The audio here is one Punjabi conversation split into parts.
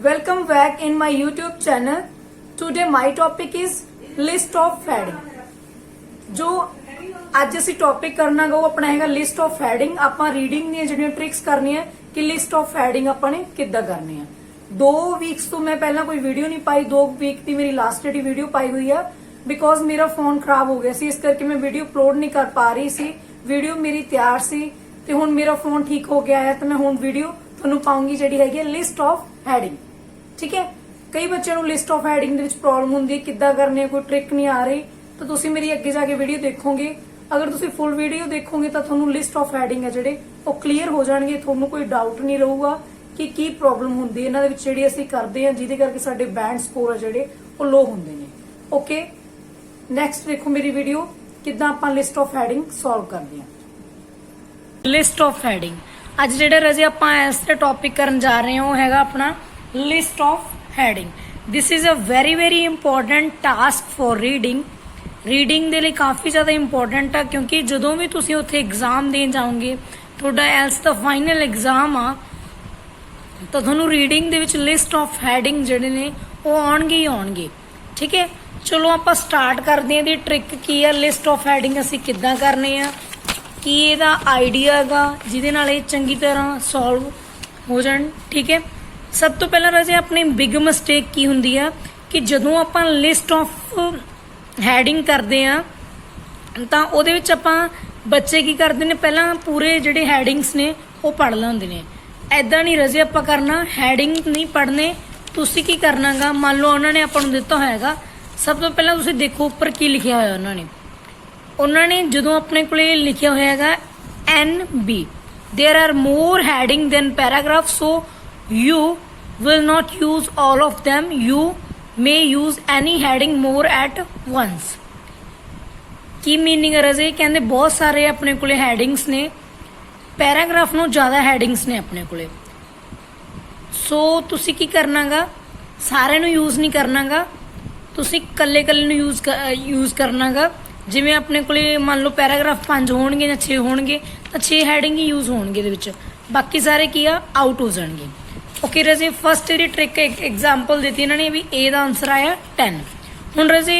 Welcome back in my YouTube channel. Today my topic is list of heading. जो ਅੱਜ ਅਸੀਂ ਟੌਪਿਕ ਕਰਨਾ ਗਾ ਉਹ ਆਪਣਾ ਹੈਗਾ ਲਿਸਟ ਆਫ ਹੈਡਿੰਗ। ਆਪਾਂ ਰੀਡਿੰਗ ਦੀਆਂ ਜਿਹੜੀਆਂ ਟ੍ਰਿਕਸ ਕਰਨੀਆਂ ਕਿ ਲਿਸਟ ਆਫ ਹੈਡਿੰਗ ਆਪਾਂ ਨੇ ਕਿੱਦਾਂ ਕਰਨੀ ਆ। 2 ਵੀਕਸ ਤੋਂ ਮੈਂ ਪਹਿਲਾਂ ਕੋਈ ਵੀਡੀਓ ਨਹੀਂ ਪਾਈ। 2 ਵੀਕ ਦੀ ਮੇਰੀ ਲਾਸਟ ਜਿਹੜੀ ਵੀਡੀਓ ਪਾਈ ਹੋਈ ਆ ਬਿਕੋਜ਼ ਮੇਰਾ ਫੋਨ ਖਰਾਬ ਹੋ ਗਿਆ ਸੀ, ਇਸ ਕਰਕੇ ਮੈਂ ਵੀਡੀਓ ਅਪਲੋਡ ਨਹੀਂ ਕਰ ਪਾ ਰਹੀ ਸੀ। ਵੀਡੀਓ ਮੇਰੀ ਤਿਆਰ ਸੀ ਤੇ ਹੁਣ ਮੇਰਾ ਫੋਨ ਠੀਕ ਹੋ ਗਿਆ ਹੈ ਤੇ ਮੈਂ ਹੁਣ ਵੀਡੀਓ ਤੁਹਾਨੂੰ ਪਾਉਂਗੀ ਜਿਹੜੀ ਹੈਗੀ ਲਿਸਟ ਆਫ ਹੈਡਿੰਗ। ਠੀਕ ਹੈ, ਕਈ ਬੱਚਿਆਂ ਨੂੰ ਲਿਸਟ ਆਫ ਹੈਡਿੰਗ ਦੇ ਵਿੱਚ ਪ੍ਰੋਬਲਮ ਹੁੰਦੀ ਹੈ, ਕਿੱਦਾਂ ਕਰਨੀ ਹੈ, ਕੋਈ ਟ੍ਰਿਕ ਨਹੀਂ ਆ ਰਹੀ। ਤਾਂ ਤੁਸੀਂ ਮੇਰੀ ਅੱਗੇ ਜਾ ਕੇ ਵੀਡੀਓ ਦੇਖੋਗੇ। ਅਗਰ ਤੁਸੀਂ ਫੁੱਲ ਵੀਡੀਓ ਦੇਖੋਗੇ ਤਾਂ ਤੁਹਾਨੂੰ ਲਿਸਟ ਆਫ ਹੈਡਿੰਗ ਹੈ ਜਿਹੜੇ ਉਹ ਕਲੀਅਰ ਹੋ ਜਾਣਗੇ। ਤੁਹਾਨੂੰ ਕੋਈ ਡਾਊਟ ਨਹੀਂ ਰਹੂਗਾ ਕਿ ਕੀ ਪ੍ਰੋਬਲਮ ਹੁੰਦੀ ਹੈ ਇਹਨਾਂ ਦੇ ਵਿੱਚ ਜਿਹੜੀ ਅਸੀਂ ਕਰਦੇ ਹਾਂ ਜਿਹਦੇ ਕਰਕੇ ਸਾਡੇ ਬੈਂਡ ਸਕੋਰ ਆ ਜਿਹੜੇ ਉਹ ਲੋ ਹੁੰਦੇ ਨੇ। ਓਕੇ, ਨੈਕਸਟ ਦੇਖੋ ਮੇਰੀ ਵੀਡੀਓ ਕਿੱਦਾਂ ਆਪਾਂ ਲਿਸਟ ਆਫ ਹੈਡਿੰਗ ਸੋਲਵ ਕਰਦੇ ਹਾਂ। ਲਿਸਟ ਆਫ ਹੈਡਿੰਗ ਅੱਜ ਜਿਹੜੇ ਰਜੇ ਆਪਾਂ ਇਸ ਤੇ ਟੌਪਿਕ ਕਰਨ ਜਾ ਰਹੇ ਹਾਂ ਉਹ ਹੈਗਾ ਆਪਣਾ list of heading. This is a very important task for reading ਦੇ ਲਈ ਕਾਫੀ ਜ਼ਿਆਦਾ ਇੰਪੋਰਟੈਂਟ ਆ, ਕਿਉਂਕਿ ਜਦੋਂ ਵੀ ਤੁਸੀਂ ਉੱਥੇ ਐਗਜ਼ਾਮ ਦੇਣ ਜਾਓਗੇ, ਤੁਹਾਡਾ ਐਲਸ ਦਾ ਫਾਈਨਲ ਐਗਜ਼ਾਮ ਆ, ਤਾਂ ਤੁਹਾਨੂੰ ਰੀਡਿੰਗ ਦੇ ਵਿੱਚ ਲਿਸਟ ਆਫ ਹੈਡਿੰਗ ਜਿਹੜੇ ਨੇ ਉਹ ਆਉਣਗੇ ਹੀ ਆਉਣਗੇ। ਠੀਕ ਹੈ, ਚਲੋ ਆਪਾਂ ਸਟਾਰਟ ਕਰਦੇ ਹਾਂ। ਇਹਦੀ ਟ੍ਰਿਕ ਕੀ ਆ, ਲਿਸਟ ਆਫ ਹੈਡਿੰਗ ਅਸੀਂ ਕਿੱਦਾਂ ਕਰਨੇ ਆ, ਕੀ ਇਹਦਾ ਆਈਡੀਆ ਹੈਗਾ ਜਿਹਦੇ ਨਾਲ ਇਹ ਚੰਗੀ ਤਰ੍ਹਾਂ ਸੋਲਵ ਹੋ ਜਾਣ। ਠੀਕ ਹੈ, ਸਭ ਤੋਂ ਪਹਿਲਾਂ ਰਾਜੇ ਆਪਣੀ ਬਿਗ ਮਿਸਟੇਕ ਕੀ ਹੁੰਦੀ ਆ ਕਿ ਜਦੋਂ ਆਪਾਂ ਲਿਸਟ ਆਫ ਹੈਡਿੰਗ ਕਰਦੇ ਆ ਤਾਂ ਉਹਦੇ ਵਿੱਚ ਆਪਾਂ ਬੱਚੇ ਕੀ ਕਰਦੇ ਨੇ, ਪਹਿਲਾਂ ਪੂਰੇ ਜਿਹੜੇ ਹੈਡਿੰਗਸ ਨੇ ਉਹ ਪੜ੍ਹ ਲੈਂਦੇ ਨੇ। ਐਦਾਂ ਨਹੀਂ ਰਜੇ ਆਪਾਂ ਕਰਨਾ, ਹੈਡਿੰਗ ਨਹੀਂ ਪੜ੍ਹਨੇ। ਤੁਸੀਂ ਕੀ ਕਰਨਾਗਾ, ਮੰਨ ਲਓ ਉਹਨਾਂ ਨੇ ਆਪਾਂ ਨੂੰ ਦਿੱਤਾ ਹੋਇਆਗਾ, ਸਭ ਤੋਂ ਪਹਿਲਾਂ ਤੁਸੀਂ ਦੇਖੋ ਉੱਪਰ ਕੀ ਲਿਖਿਆ ਹੋਇਆ ਉਹਨਾਂ ਨੇ ਜਦੋਂ ਆਪਣੇ ਕੋਲੇ ਲਿਖਿਆ ਹੋਇਆ ਹੈਗਾ NB, there are more heading than paragraph, so you will not use all of them, you may use any heading more at once। Ki meaning ਹੈ ਰਜੇ, ਕਹਿੰਦੇ ਬਹੁਤ ਸਾਰੇ ਆਪਣੇ ਕੋਲੇ ਹੈਡਿੰਗਸ ਨੇ, ਪੈਰਾਗ੍ਰਾਫ ਨੂੰ ਜ਼ਿਆਦਾ ਹੈਡਿੰਗਸ ਨੇ ਆਪਣੇ ਕੋਲੇ। ਸੋ ਤੁਸੀਂ ਕੀ ਕਰਨਾਗਾ, ਸਾਰਿਆਂ ਨੂੰ ਯੂਜ਼ ਨਹੀਂ ਕਰਨਾਗਾ, ਤੁਸੀਂ ਕੱਲੇ ਨੂੰ ਯੂਜ਼ ਕਰਨਾਗਾ। ਜਿਵੇਂ ਆਪਣੇ ਕੋਲੇ ਮੰਨ ਲਓ ਪੈਰਾਗ੍ਰਾਫ 5 ਹੋਣਗੇ ਜਾਂ 6 ਹੋਣਗੇ ਤਾਂ 6 ਹੈਡਿੰਗ ਹੀ ਯੂਜ਼ ਹੋਣਗੇ ਇਹਦੇ ਵਿੱਚ, ਬਾਕੀ ਸਾਰੇ ਕੀ ਆ ਆਊਟ ਹੋ ਜਾਣਗੇ। ਓਕੇ ਰਜੇ, ਫਸਟ ਇਹਦੀ ਟ੍ਰਿਕ ਐਗਜ਼ਾਮਪਲ ਦਿੱਤੀ ਇਹਨਾਂ ਨੇ ਵੀ A ਦਾ ਆਨਸਰ ਆਇਆ 10। ਹੁਣ ਰਜੇ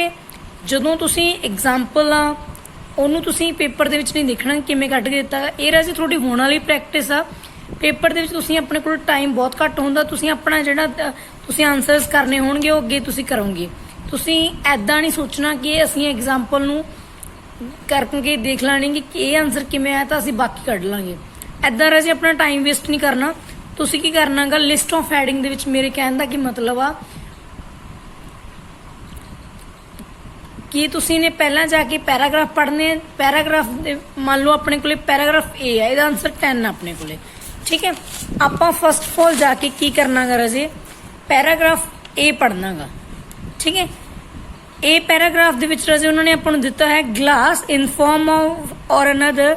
ਜਦੋਂ ਤੁਸੀਂ ਐਗਜ਼ਾਮਪਲ ਆ ਉਹਨੂੰ ਤੁਸੀਂ ਪੇਪਰ ਦੇ ਵਿੱਚ ਨਹੀਂ ਦੇਖਣਾ ਕਿਵੇਂ ਕੱਢ ਕੇ ਦਿੱਤਾ। ਇਹ ਰਜੇ ਤੁਹਾਡੀ ਹੋਣ ਵਾਲੀ ਪ੍ਰੈਕਟਿਸ ਆ। ਪੇਪਰ ਦੇ ਵਿੱਚ ਤੁਸੀਂ ਆਪਣੇ ਕੋਲ ਟਾਈਮ ਬਹੁਤ ਘੱਟ ਹੁੰਦਾ, ਤੁਸੀਂ ਆਪਣਾ ਜਿਹੜਾ ਤੁਸੀਂ ਆਨਸਰਸ ਕਰਨੇ ਹੋਣਗੇ ਉਹ ਅੱਗੇ ਤੁਸੀਂ ਕਰੋਗੇ। ਤੁਸੀਂ ਐਦਾਂ ਨਹੀਂ ਸੋਚਣਾ ਕਿ ਅਸੀਂ ਐਗਜ਼ਾਮਪਲ ਨੂੰ ਕਰਕੇ ਦੇਖ ਲਾਂਗੇ ਕਿ ਇਹ ਆਨਸਰ ਕਿਵੇਂ ਆਇਆ ਤਾਂ ਅਸੀਂ ਬਾਕੀ ਕੱਢ ਲਾਂਗੇ। ਐਦਾਂ ਰਜੇ ਆਪਣਾ ਟਾਈਮ ਵੇਸਟ ਨਹੀਂ ਕਰਨਾ। ਤੁਸੀਂ ਕੀ ਕਰਨਾਗਾ, ਲਿਸਟ ਆਫ ਹੈਡਿੰਗ ਦੇ ਵਿੱਚ ਮੇਰੇ ਕਹਿਣ ਦਾ ਕੀ ਮਤਲਬ ਆ ਕਿ ਤੁਸੀਂ ਨੇ ਪਹਿਲਾਂ ਜਾ ਕੇ ਪੈਰਾਗ੍ਰਾਫ ਪੜ੍ਹਨੇ। ਪੈਰਾਗ੍ਰਾਫ ਦੇ ਮੰਨ ਲਓ ਆਪਣੇ ਕੋਲੇ ਪੈਰਾਗ੍ਰਾਫ A ਆ, ਇਹਦਾ ਆਨਸਰ 10 ਆਪਣੇ ਕੋਲੇ। ਠੀਕ ਹੈ, ਆਪਾਂ ਫਸਟ ਆਫ ਆਲ ਜਾ ਕੇ ਕੀ ਕਰਨਾਗਾ ਰਜੇ, ਪੈਰਾਗ੍ਰਾਫ A ਪੜ੍ਹਨਾਗਾ। ਠੀਕ ਹੈ, ਇਹ ਪੈਰਾਗ੍ਰਾਫ ਦੇ ਵਿੱਚ ਰਜੇ ਉਹਨਾਂ ਨੇ ਆਪਾਂ ਨੂੰ ਦਿੱਤਾ ਹੈ ਗਲਾਸ ਇਨ ਫਾਰਮ ਆਫ ਔਰ another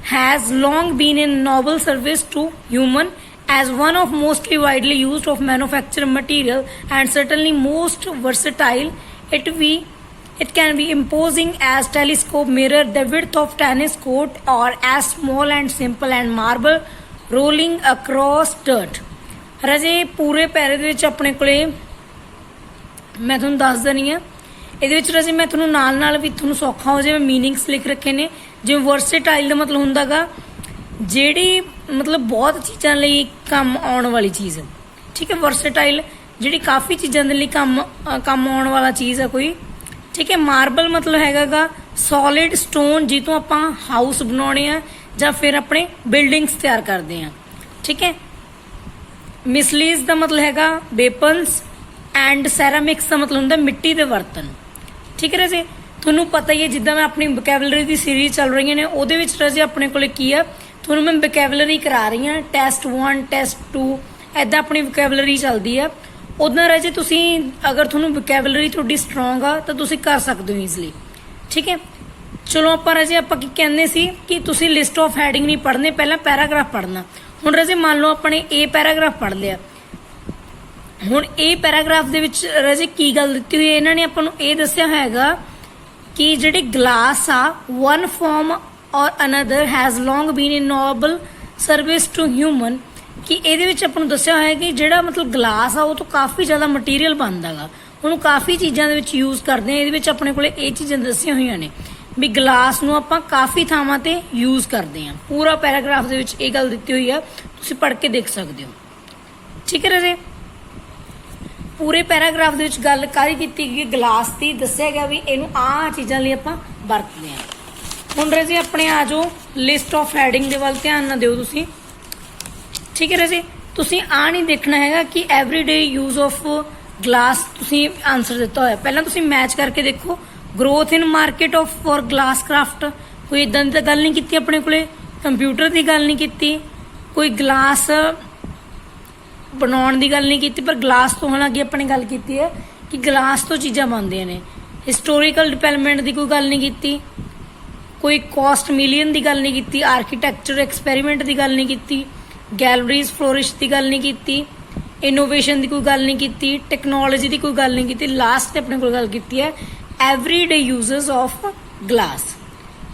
has long been in noble service to human as one of mostly widely used of manufactured material and certainly most versatile. It can be imposing as telescope mirror, the width of tennis court, or as small and simple and marble rolling across dirt। ਰਜੇ ਪੂਰੇ ਪੈਰੇ ਦੇ ਵਿੱਚ ਆਪਣੇ ਕੋਲੇ ਮੈਂ ਤੁਹਾਨੂੰ ਦੱਸ ਦਣੀ ਆ। ਇਹਦੇ ਵਿੱਚ ਰਜੇ ਮੈਂ ਤੁਹਾਨੂੰ ਨਾਲ ਵੀ ਤੁਹਾਨੂੰ ਸੌਖਾ ਹੋ ਜਾਵੇ ਮੀਨਿੰਗਸ ਲਿਖ ਰੱਖੇ ਨੇ। ਜਿਵੇਂ ਵਰਸੇਟਾਈਲ ਦਾ ਮਤਲਬ ਹੁੰਦਾਗਾ ਜਿਹੜੀ ਮਤਲਬ ਬਹੁਤ ਚੀਜ਼ਾਂ ਲਈ ਕੰਮ ਆਉਣ ਵਾਲੀ ਚੀਜ਼। ਠੀਕ ਹੈ, ਵਰਸੇਟਾਈਲ ਜਿਹੜੀ ਕਾਫੀ ਚੀਜ਼ਾਂ ਦੇ ਲਈ ਕੰਮ ਆਉਣ ਵਾਲਾ ਚੀਜ਼ ਆ ਕੋਈ। ਠੀਕ ਹੈ, ਮਾਰਬਲ ਮਤਲਬ ਹੈਗਾਗਾ ਸੋਲਿਡ ਸਟੋਨ ਜਿਹ ਤੋਂ ਆਪਾਂ ਹਾਊਸ ਬਣਾਉਣੇ ਆ ਜਾਂ ਫਿਰ ਆਪਣੇ ਬਿਲਡਿੰਗਸ ਤਿਆਰ ਕਰਦੇ ਆ। ਠੀਕ ਹੈ, ਮਿਸਲੀਜ਼ ਦਾ ਮਤਲਬ ਹੈਗਾ ਵੇਪਨਸ ਐਂਡ ਸੈਰਾਮਿਕਸ ਦਾ ਮਤਲਬ ਹੁੰਦਾ ਮਿੱਟੀ ਦੇ ਬਰਤਨ। ਠੀਕ ਹੈ ਰਜੇ, ਤੁਹਾਨੂੰ ਪਤਾ ਹੀ ਹੈ ਜਿੱਦਾਂ ਮੈਂ ਆਪਣੀ ਵੋਕੈਬਲਰੀ ਦੀ ਸੀਰੀਜ਼ ਚੱਲ ਰਹੀਆਂ ਨੇ ਉਹਦੇ ਵਿੱਚ ਰਜੇ ਆਪਣੇ ਕੋਲੇ ਕੀ ਆ, ਤੁਹਾਨੂੰ ਮੈਂ ਵੋਕੈਬਲਰੀ ਕਰਾ ਰਹੀ ਹਾਂ। ਟੈਸਟ 1 ਟੈਸਟ 2 ਐਦਾਂ ਆਪਣੀ ਵੋਕੈਬਲਰੀ ਚੱਲਦੀ ਆ। ਉੱਦਾਂ ਰਜੇ ਤੁਸੀਂ ਅਗਰ ਤੁਹਾਨੂੰ ਵੋਕੈਬਲਰੀ ਤੁਹਾਡੀ ਸਟਰੋਂਗ ਆ ਤਾਂ ਤੁਸੀਂ ਕਰ ਸਕਦੇ ਹੋ ਈਜ਼ਲੀ। ਠੀਕ ਹੈ, ਚਲੋ ਆਪਾਂ ਰਜੇ ਆਪਾਂ ਕੀ ਕਹਿੰਦੇ ਸੀ ਕਿ ਤੁਸੀਂ ਲਿਸਟ ਆਫ ਹੈਡਿੰਗ ਨਹੀਂ ਪੜ੍ਹਨੇ, ਪਹਿਲਾਂ ਪੈਰਾਗ੍ਰਾਫ ਪੜ੍ਹਨਾ। ਹੁਣ ਰਜੇ ਮੰਨ ਲਓ ਆਪਣੇ A ਪੈਰਾਗ੍ਰਾਫ ਪੜ੍ਹ ਲਿਆ। ਹੁਣ ਇਹ ਪੈਰਾਗ੍ਰਾਫ ਦੇ ਵਿੱਚ ਰਜੇ ਕੀ ਗੱਲ ਦਿੱਤੀ ਹੋਈ ਹੈ, ਇਹਨਾਂ ਨੇ ਆਪਾਂ ਨੂੰ ਇਹ ਦੱਸਿਆ ਹੈਗਾ ਕਿ ਜਿਹੜੇ ਗਲਾਸ ਆ one form or another has long been in noble service to human ਕਿ ਇਹਦੇ ਵਿੱਚ ਆਪਾਂ ਨੂੰ ਦੱਸਿਆ ਹੋਇਆ ਕਿ ਜਿਹੜਾ ਮਤਲਬ ਗਲਾਸ ਆ ਉਹ ਤੋਂ ਕਾਫੀ ਜ਼ਿਆਦਾ ਮਟੀਰੀਅਲ ਬਣਦਾ ਗਾ, ਉਹਨੂੰ ਕਾਫੀ ਚੀਜ਼ਾਂ ਦੇ ਵਿੱਚ ਯੂਜ਼ ਕਰਦੇ ਆ। ਇਹਦੇ ਵਿੱਚ ਆਪਣੇ ਕੋਲੇ ਇਹ ਚੀਜ਼ਾਂ ਦੱਸੀਆਂ ਹੋਈਆਂ ਨੇ ਵੀ ਗਲਾਸ ਨੂੰ ਆਪਾਂ ਕਾਫੀ ਥਾਵਾਂ ਤੇ ਯੂਜ਼ ਕਰਦੇ ਆ। ਪੂਰਾ ਪੈਰਾਗ੍ਰਾਫ ਦੇ ਵਿੱਚ ਇਹ ਗੱਲ ਦਿੱਤੀ ਹੋਈ ਆ, ਤੁਸੀਂ ਪੜ੍ਹ ਕੇ ਦੇਖ ਸਕਦੇ ਹੋ। ਠੀਕ ਹੈ ਰਾਜੇ, ਪੂਰੇ ਪੈਰਾਗ੍ਰਾਫ ਦੇ ਵਿੱਚ ਗੱਲ ਕਾਰੀ ਕੀਤੀ ਗਈ ਗਲਾਸ ਦੀ, ਦੱਸਿਆ ਗਿਆ ਵੀ ਇਹਨੂੰ ਆਹ ਚੀਜ਼ਾਂ ਲਈ ਆਪਾਂ ਵਰਤਦੇ ਆ। ਹੁਣ ਰਾਜੇ ਆਪਣੇ ਆ ਜਾਓ ਲਿਸਟ ਆਫ ਹੈਡਿੰਗ ਦੇ ਵੱਲ ਧਿਆਨ ਨਾ ਦਿਓ ਤੁਸੀਂ। ਠੀਕ ਹੈ ਰਾਜੇ, ਤੁਸੀਂ ਆ ਨਹੀਂ ਦੇਖਣਾ ਹੈਗਾ ਕਿ ਐਵਰੀਡੇ ਯੂਜ਼ ਆਫ ਗਲਾਸ ਤੁਸੀਂ ਆਨਸਰ ਦਿੱਤਾ ਹੋਇਆ। ਪਹਿਲਾਂ ਤੁਸੀਂ ਮੈਚ ਕਰਕੇ ਦੇਖੋ। Growth in market of for glass craft, ਕੋਈ ਇਦਾਂ ਦੀ ਤਾਂ ਗੱਲ ਨਹੀਂ ਕੀਤੀ ਆਪਣੇ ਕੋਲੇ। ਕੰਪਿਊਟਰ ਦੀ ਗੱਲ ਨਹੀਂ ਕੀਤੀ, ਕੋਈ ਗਲਾਸ ਬਣਾਉਣ ਦੀ ਗੱਲ ਨਹੀਂ ਕੀਤੀ, ਪਰ ਗਲਾਸ ਤੋਂ ਹੁਣ ਅੱਗੇ ਆਪਾਂ ਨੇ ਗੱਲ ਕੀਤੀ ਹੈ ਕਿ ਗਲਾਸ ਤੋਂ ਚੀਜ਼ਾਂ ਬਣਦੀਆਂ ਨੇ। ਹਿਸਟੋਰੀਕਲ ਡਿਵੈਲਪਮੈਂਟ ਦੀ ਕੋਈ ਗੱਲ ਨਹੀਂ ਕੀਤੀ, ਕੋਈ ਕਾਸਟ ਮਿਲੀਅਨ ਦੀ ਗੱਲ ਨਹੀਂ ਕੀਤੀ, ਆਰਕੀਟੈਕਚਰ ਐਕਸਪੈਰੀਮੈਂਟ ਦੀ ਗੱਲ ਨਹੀਂ ਕੀਤੀ, ਗੈਲਰੀਜ਼ ਫਲੋਰਿਸ਼ ਦੀ ਗੱਲ ਨਹੀਂ ਕੀਤੀ, ਇਨੋਵੇਸ਼ਨ ਦੀ ਕੋਈ ਗੱਲ ਨਹੀਂ ਕੀਤੀ, ਟੈਕਨੋਲੋਜੀ ਦੀ ਕੋਈ ਗੱਲ ਨਹੀਂ ਕੀਤੀ। ਲਾਸਟ ਤੇ ਆਪਣੇ ਕੋਲ ਗੱਲ ਕੀਤੀ ਹੈ everyday uses of glass.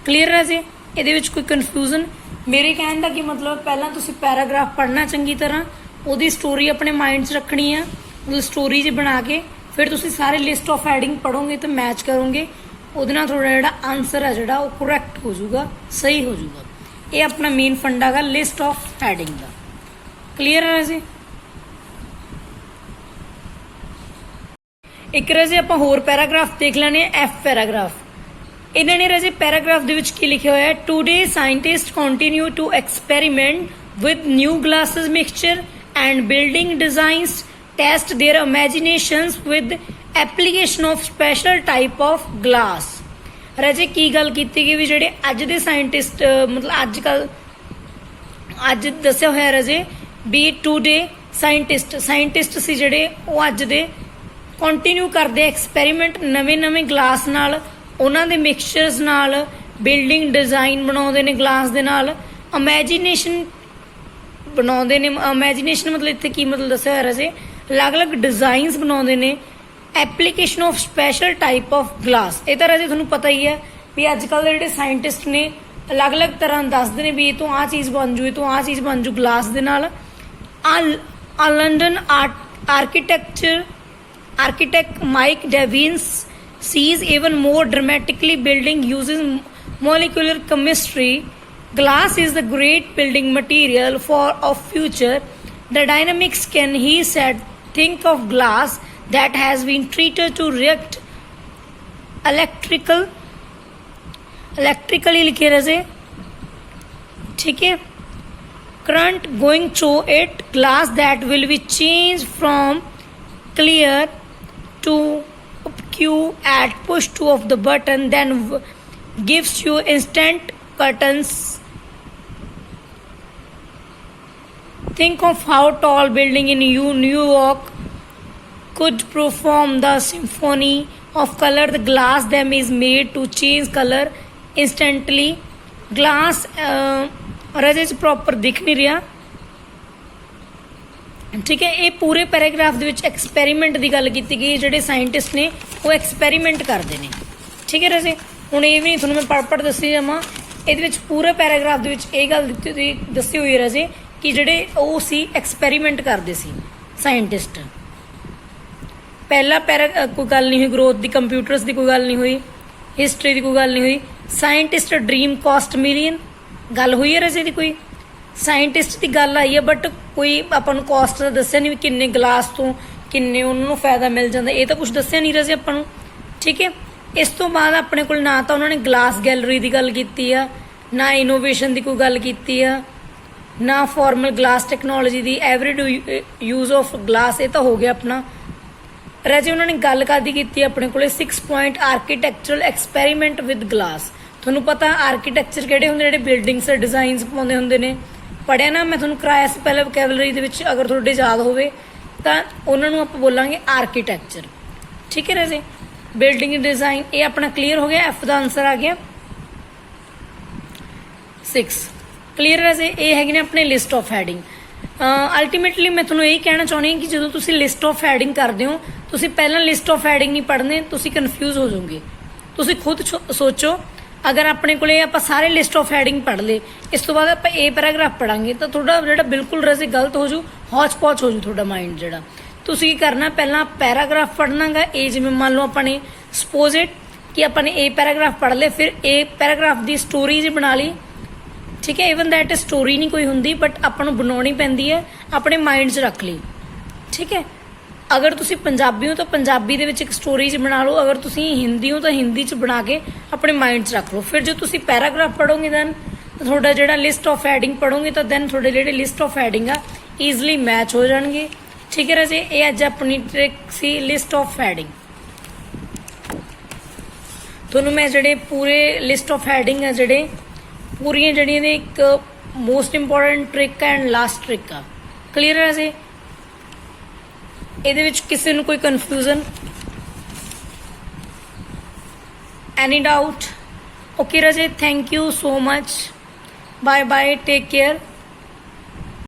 Clear ਹੈ ਜੀ? ਇਹਦੇ ਵਿੱਚ ਕੋਈ ਕਨਫਿਊਜ਼ਨ? ਮੇਰੇ ਕਹਿਣ ਦਾ ਕੀ ਮਤਲਬ, ਪਹਿਲਾਂ ਤੁਸੀਂ ਪੈਰਾਗ੍ਰਾਫ ਪੜ੍ਹਨਾ ਚੰਗੀ ਤਰ੍ਹਾਂ, ਉਹਦੀ ਸਟੋਰੀ ਆਪਣੇ ਮਾਈਂਡ 'ਚ ਰੱਖਣੀ ਆ, ਉਹ ਸਟੋਰੀ 'ਚ ਬਣਾ ਕੇ ਫਿਰ ਤੁਸੀਂ ਸਾਰੇ ਲਿਸਟ ਆਫ ਹੈਡਿੰਗ ਪੜੋਗੇ ਤੇ ਮੈਚ ਕਰੋਗੇ, ਉਹਦੇ ਨਾਲ ਤੁਹਾਡਾ ਜਿਹੜਾ ਆਨਸਰ ਹੈ ਜਿਹੜਾ ਉਹ ਕਰੈਕਟ ਹੋ ਜਾਊਗਾ, ਸਹੀ ਹੋ ਜਾਊਗਾ। ਇਹ ਆਪਣਾ ਮੇਨ ਫੰਡਾ ਗਾ list of heading the. Clear ਹੈ ਜੀ? ਇੱਕ ਰਾਜੇ ਆਪਾਂ ਹੋਰ ਪੈਰਾਗ੍ਰਾਫ ਦੇਖ ਲੈਣੇ ਆ, ਐਫ ਪੈਰਾਗ੍ਰਾਫ। ਇਹਨਾਂ ਨੇ ਰਾਜੇ ਪੈਰਾਗ੍ਰਾਫ ਦੇ ਵਿੱਚ ਕੀ ਲਿਖਿਆ ਹੋਇਆ ਹੈ, today scientist continue to experiment with new glasses mixture and building designs, test their imaginations with application of special type of glass। ਰਾਜੇ ਕੀ ਗੱਲ ਕੀਤੀ ਗਈ ਵੀ ਜਿਹੜੇ ਅੱਜ ਦੇ ਸਾਇੰਟਿਸਟ ਮਤਲਬ ਅੱਜ ਦੱਸਿਆ ਹੋਇਆ ਰਾਜੇ ਵੀ ਟੂਡੇ ਸਾਇੰਟਿਸਟ ਸੀ ਜਿਹੜੇ ਉਹ ਅੱਜ ਦੇ ਕੰਟੀਨਿਊ ਕਰਦੇ ਐਕਸਪੈਰੀਮੈਂਟ ਨਵੇਂ ਗਲਾਸ ਨਾਲ, ਉਹਨਾਂ ਦੇ ਮਿਕਸਚਰਸ ਨਾਲ, ਬਿਲਡਿੰਗ ਡਿਜ਼ਾਈਨ ਬਣਾਉਂਦੇ ਨੇ ਗਲਾਸ ਦੇ ਨਾਲ, ਇਮੈਜੀਨੇਸ਼ਨ ਬਣਾਉਂਦੇ ਨੇ। ਇਮੈਜੀਨੇਸ਼ਨ ਮਤਲਬ ਇੱਥੇ ਕੀ ਮਤਲਬ ਦੱਸਿਆ ਹੋਇਆ ਰਾਜੇ, ਅਲੱਗ-ਅਲੱਗ ਡਿਜ਼ਾਈਨਸ ਬਣਾਉਂਦੇ ਨੇ। Application of special type of glass, ਇਹ ਤਾਂ ਰਾਜੇ ਤੁਹਾਨੂੰ ਪਤਾ ਹੀ ਹੈ ਵੀ ਅੱਜ ਕੱਲ੍ਹ ਦੇ ਜਿਹੜੇ ਸਾਇੰਟਿਸਟ ਨੇ ਅਲੱਗ-ਅਲੱਗ ਤਰ੍ਹਾਂ ਦੱਸਦੇ ਨੇ ਵੀ ਇਹ ਤੋਂ ਆਹ ਚੀਜ਼ ਬਣ ਜੂ, ਇਹ ਤੋਂ ਆਹ ਚੀਜ਼ ਬਣ ਜੂ ਗਲਾਸ ਦੇ ਨਾਲ। London architect Mike Devins sees even more dramatically building uses molecular chemistry. Glass is the great building material of future. The dynamics can, he said, think of glass that has been treated to react electrically लिखे रहे। ठीक है, current going through it, glass that will be changed from clear to opaque at push two of the button, then gives you instant curtains. Think of how tall building in New York could perform the symphony of color. The glass them is made to change color instantly. Glass ਰਾਜੇ ਚ ਪ੍ਰੋਪਰ ਦਿਖ ਨਹੀਂ ਰਿਹਾ। ਠੀਕ ਹੈ, ਇਹ ਪੂਰੇ ਪੈਰਾਗ੍ਰਾਫ ਦੇ ਵਿੱਚ ਐਕਸਪੈਰੀਮੈਂਟ ਦੀ ਗੱਲ ਕੀਤੀ ਗਈ, ਜਿਹੜੇ ਸਾਇੰਟਿਸਟ ਨੇ ਉਹ ਐਕਸਪੈਰੀਮੈਂਟ ਕਰਦੇ ਨੇ। ਠੀਕ ਹੈ ਰਾਜੇ, ਹੁਣ ਇਹ ਵੀ ਤੁਹਾਨੂੰ ਮੈਂ ਪੜ੍ਹ ਦੱਸੀ ਜਾਵਾਂ। ਇਹਦੇ ਵਿੱਚ ਪੂਰੇ ਪੈਰਾਗ੍ਰਾਫ ਦੇ ਵਿੱਚ ਇਹ ਗੱਲ ਦੱਸੀ ਹੋਈ ਰਾਜੇ ਕਿ ਜਿਹੜੇ ਉਹ ਸੀ ਐਕਸਪੈਰੀਮੈਂਟ ਕਰਦੇ ਸੀ ਸਾਇੰਟਿਸਟ। ਪਹਿਲਾ ਕੋਈ ਗੱਲ ਨਹੀਂ ਹੋਈ ਗਰੋਥ ਦੀ, ਕੰਪਿਊਟਰਸ ਦੀ ਕੋਈ ਗੱਲ ਨਹੀਂ ਹੋਈ, ਹਿਸਟਰੀ ਦੀ ਕੋਈ ਗੱਲ ਨਹੀਂ ਹੋਈ। ਸਾਇੰਟਿਸਟ ਡ੍ਰੀਮ ਕਾਸਟ ਮਿਲੀਅਨ ਗੱਲ ਹੋਈ ਹੈ ਰਾਜੇ ਦੀ, ਕੋਈ ਸਾਇੰਟਿਸਟ ਦੀ ਗੱਲ ਆਈ ਹੈ ਬਟ ਕੋਈ ਆਪਾਂ ਨੂੰ ਕਾਸਟ ਦਾ ਦੱਸਿਆ ਨਹੀਂ ਵੀ ਕਿੰਨੇ ਗਲਾਸ ਤੋਂ ਕਿੰਨੇ ਉਹਨਾਂ ਨੂੰ ਫਾਇਦਾ ਮਿਲ ਜਾਂਦਾ, ਇਹ ਤਾਂ ਕੁਝ ਦੱਸਿਆ ਨਹੀਂ ਰਾਜੇ ਆਪਾਂ ਨੂੰ। ਠੀਕ ਹੈ, ਇਸ ਤੋਂ ਬਾਅਦ ਆਪਣੇ ਕੋਲ ਨਾ ਤਾਂ ਉਹਨਾਂ ਨੇ ਗਲਾਸ ਗੈਲਰੀ ਦੀ ਗੱਲ ਕੀਤੀ ਆ, ਨਾ ਇਨੋਵੇਸ਼ਨ ਦੀ ਕੋਈ ਗੱਲ ਕੀਤੀ ਆ, ਨਾ formal glass technology the, everyday use of glass ਇਹ ਤਾਂ ਹੋ ਗਿਆ ਆਪਣਾ। ਰਾਜੇ ਉਹਨਾਂ ਨੇ ਗੱਲ ਕਾਦੀ ਕੀਤੀ ਆਪਣੇ ਕੋਲੇ 6 point architectural experiment with glass. ਤੁਹਾਨੂੰ ਪਤਾ ਆਰਕੀਟੈਕਚਰ ਕਿਹੜੇ ਹੁੰਦੇ, ਜਿਹੜੇ ਬਿਲਡਿੰਗਸ ਦੇ ਡਿਜ਼ਾਈਨਸ ਪਾਉਂਦੇ ਹੁੰਦੇ ਨੇ, ਪੜ੍ਹਿਆ ਨਾ ਮੈਂ ਤੁਹਾਨੂੰ ਕਰਾਇਆ ਸੀ ਪਹਿਲਾਂ ਵੋਕੈਬਲਰੀ ਦੇ ਵਿੱਚ, ਅਗਰ ਤੁਹਾਡੇ ਯਾਦ ਹੋਵੇ ਤਾਂ ਉਹਨਾਂ ਨੂੰ ਆਪਾਂ ਬੋਲਾਂਗੇ ਆਰਕੀਟੈਕਚਰ। ਠੀਕ ਹੈ ਰਾਜੇ, ਬਿਲਡਿੰਗ ਡਿਜ਼ਾਈਨ ਇਹ ਆਪਣਾ ਕਲੀਅਰ ਹੋ ਗਿਆ। ਐਫ ਦਾ ਆਨਸਰ ਆ ਗਿਆ 6। ਕਲੀਅਰ ਰਾਜੇ, ਇਹ ਹੈਗੇ ਨੇ ਆਪਣੇ ਲਿਸਟ ਆਫ ਹੈਡਿੰਗ। ਅਲਟੀਮੇਟਲੀ ਮੈਂ ਤੁਹਾਨੂੰ ਇਹੀ ਕਹਿਣਾ ਚਾਹੁੰਦੀ ਹਾਂ ਕਿ ਜਦੋਂ ਤੁਸੀਂ ਲਿਸਟ ਆਫ ਹੈਡਿੰਗ ਕਰਦੇ ਹੋ, ਤੁਸੀਂ ਪਹਿਲਾਂ ਲਿਸਟ ਆਫ ਹੈਡਿੰਗ ਨਹੀਂ ਪੜ੍ਹਨੇ, ਤੁਸੀਂ ਕਨਫਿਊਜ਼ ਹੋ ਜਾਓਗੇ। ਤੁਸੀਂ ਖੁਦ ਸੋਚੋ अगर अपने कोले आप सारे लिस्ट ऑफ हैडिंग पढ़ ले, इस तो बाद आप ए पैराग्राफ पढ़ांगे तो थोड़ा जो बिल्कुल रजे गलत हो जू, हौच पौच हो जू थोड़ा माइंड जोड़ा। तुसी की करना, पहला पैराग्राफ पढ़ना गा ए, जिमें मान लो अपने सपोज इट कि अपने ए पैराग्राफ पढ़ ले, फिर ए पैराग्राफ की स्टोरी जी बना ली, ठीक है। इवन दैट स्टोरी नहीं कोई होंगी बट अपन नूं बनाउणी पैंदी है, अपने माइंड 'च रख ली, ठीक है। अगर तुसी पंजाबी हो तो पंजाबी दे विच एक स्टोरी च बना लो, अगर तुसी हिंदी हो तो हिंदी च बना के अपने माइंड च रख लो। फिर जो तुसी पैराग्राफ पढ़ोगे दैन थोड़ा जिहड़ा लिस्ट ऑफ हैडिंग पढ़ोगे तो दैन थोड़े जिहड़े लिस्ट ऑफ हैडिंग आ ईजली मैच हो जाएंगे, ठीक है राजे। ये अज अपनी ट्रिक सी लिस्ट ऑफ हैडिंग। तुहानूं मैं जिहड़े पूरे लिस्ट ऑफ हैडिंग है जिहड़े पूरियां जिहड़ियां ने एक most important trick and last trick आ, क्लीयर है राजे। ਇਹਦੇ ਵਿੱਚ ਕਿਸੇ ਨੂੰ ਕੋਈ ਕਨਫਿਊਜ਼ਨ, ਐਨੀ ਡਾਊਟ? ਓਕੇ ਰਾਜੇ, thank you so much, bye bye, take care.